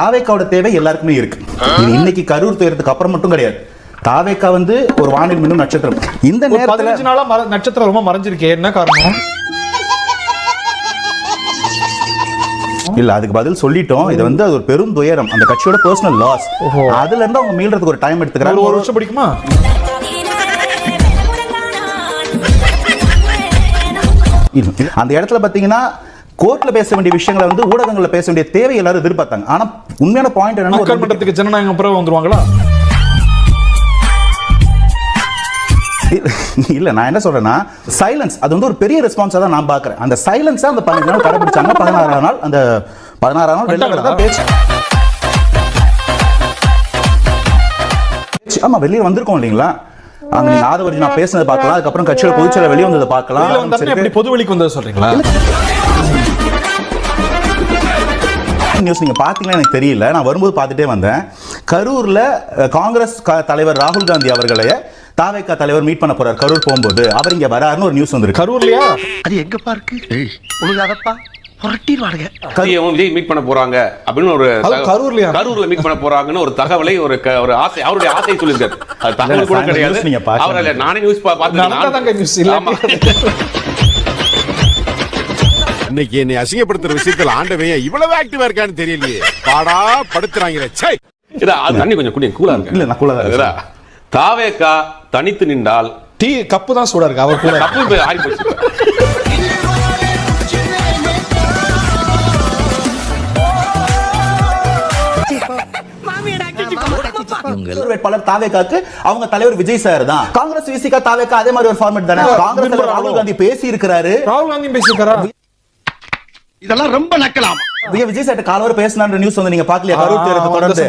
தாவேக்காவோட தேவை எல்லாருக்குமே இருக்கு. இது இன்னைக்கு கரூர் துயரத்துக்கு அப்புறம் மட்டும் கிடையாது. தாவேக்கா வந்து ஒரு வானில் மின்னும் நட்சத்திரம். இந்த நேரத்துல 15 நாளா நட்சத்திரம் ரொம்ப மறைஞ்சிருக்கே, என்ன காரணம்? இல்ல, அதுக்கு பதில் சொல்லிட்டோம். இது வந்து அது ஒரு பெரும் துயரம், அந்த கட்சியோட பர்சனல் லாஸ். அதுல இருந்து அவங்க மீள்றதுக்கு ஒரு டைம் எடுத்துக்கிறாங்க. ஒரு வருஷம் பிடிக்குமா? அந்த இடத்துல பாத்தீங்கன்னா கோர்ட்ல பேச வேண்டிய விஷயங்களை வந்து ஊடகங்கள்ல பேச வேண்டிய தேவை எல்லாரும் எதிர்பார்த்தாங்க. ஆனா உண்மையான பாயிண்ட் என்னன்னா, மக்கள் மன்றத்துக்கு ஜனநாயகம் அப்புறம் வந்துருவாங்களா? இல்ல, நான் என்ன சொல்றேன்னா, சைலன்ஸ் அது வந்து ஒரு பெரிய ரெஸ்பான்ஸா தான் நான் பாக்குறேன். அந்த சைலன்ஸா அந்த 15 நாள் கடைபிடிச்சாங்க. 16ஆம் நாள் அந்த 16ஆம் நாள் வெளியில தான் பேச்சு. ஆமா, வெளியே வந்திருக்கோம் இல்லீங்களா? அங்க நீங்க ஆதவர்ஜி நான் பேசுனதை பார்க்கலாம், அதுக்கப்புறம் கட்சியோட பொதுச்செயலாளர் வெளியே வந்ததை பார்க்கலாம். எப்படி பொது வெளிக்கு வந்தது சொல்றீங்களா? நியூஸ் நீங்க பாத்தீங்கன்னா எனக்கு தெரியல, நான் வரும்போது பார்த்துட்டே வந்தேன். கரூர்ல காங்கிரஸ் தலைவர் ராகுல் காந்தி அவர்களை தாவேக்கா தலைவர் மீட் பண்ண போறார். கரூர் போகும்போது அவர் இங்க வராருன்னு ஒரு நியூஸ் வந்திருக்கு. கரூர்லயா? அது எங்கப்பா இருக்கு? உனக்கு புரட்டிடுவாங்க. விஜய் மீட் பண்ண போறாங்க அப்படின்னு ஒரு கரூர்ல மீட் பண்ண போறாங்கன்னு ஒரு தகவலை ஒரு ஆசை, அவருடைய ஆசையை சொல்லியிருக்காரு. அது தகவல் கூட கிடையாது. அவரால நானே நியூஸ் இன்னைக்கு என்னை அசிங்கப்படுத்துற விஷயத்துல ஆண்டவன் இவ்வளவு ஆக்டிவா இருக்கான்னு தெரியலையே. பாடா படுத்துறாங்க. தண்ணி கொஞ்சம் குடி, கூலா இருக்கு. இல்ல, நான் கூலா தான். தாவேக்கா தனித்து நின்றால் டீ கப்பு தான் சூடா இருக்கு. அவர் கூட கப்பு ஆறி போச்சு. வேட்பாளர் தாவேக்காக்கு அவங்க தலைவர் விஜய் சார் தான். காங்கிரஸ் விசிகா தாவேக்கா அதே மாதிரி ஒரு ஃபார்மேட் தானே. காங்கிரஸ் தலைவர் ராகுல் காந்தி பேசி இருக்காரு. ராகுல் காந்தி பேசி இருக்காரா? இதெல்லாம் ரொம்ப நக்கலாம். விஜய் சார் காலவர பேசினான்ற நியூஸ் வந்து நீங்க பாக்கலையா? கரூர் தேர்தல் தொடர்ந்து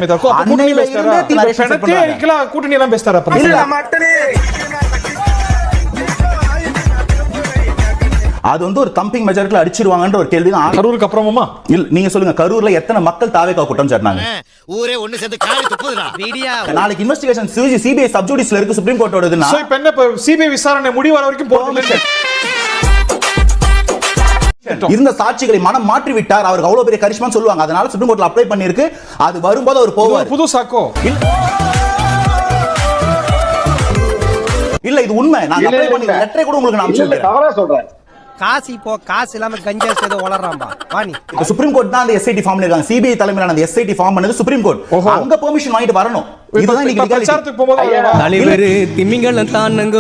கூட்டணி எல்லாம் பேசுறாரு. அது வந்து ஒரு தம்பிங் மெஜாரிட்டில அடிச்சிருவாங்கன்ற ஒரு கேள்வி தான். கரூருக்கு அப்புறமா இல்ல, நீங்க சொல்லுங்க, கரூர்ல எத்தனை மக்கள் தாவேக்கா குற்றம் சாட்டினாங்க? ஊரே ஒண்ணு சேர்ந்து காரி துப்புதுடா. நாளைக்கு இன்வெஸ்டிகேஷன் சிபிஐ சப்ஜுடிஸ்ல இருக்கு, சுப்ரீம் கோர்ட்டோடதுன்னா சோ இப்போ என்ன, சிபிஐ விசாரணை முடிவு வர வரைக்கும் போகணும். இருந்த சாட்சிகளை மனம் மாற்றி விட்டார். அவருக்கு அவ்வளவு பெரிய கரிஷ்மா சொல்லுவாங்க. அதனால சுப்ரீம் கோர்ட்ல அப்ளை பண்ணிருக்கு. அது வரும்போது அவர் போவார். புது சாக்கோ இல்ல, இது உண்மை. நான் அப்ளை பண்ணி லெட்டரை கூட உங்களுக்கு நான் சொல்றேன். தவறா சொல்றேன். காசி போ, காசு இல்லாம கஞ்சா சேத வளர்றாம்பா. வாணி சுப்ரீம் கோர்ட் தான் அந்த எஸ்ஐடி ஃபார்ம்ல இருக்காங்க. சிபிஐ தலைமையிலான அந்த எஸ்ஐடி ஃபார்ம் பண்ணது சுப்ரீம் கோர்ட். அங்க பெர்மிஷன் வாங்கிட்டு வரணும். இதுதான் இன்னைக்கு பிரச்சாரத்துக்கு போகும்போது தலைவர் திமிங்கலம் தானங்க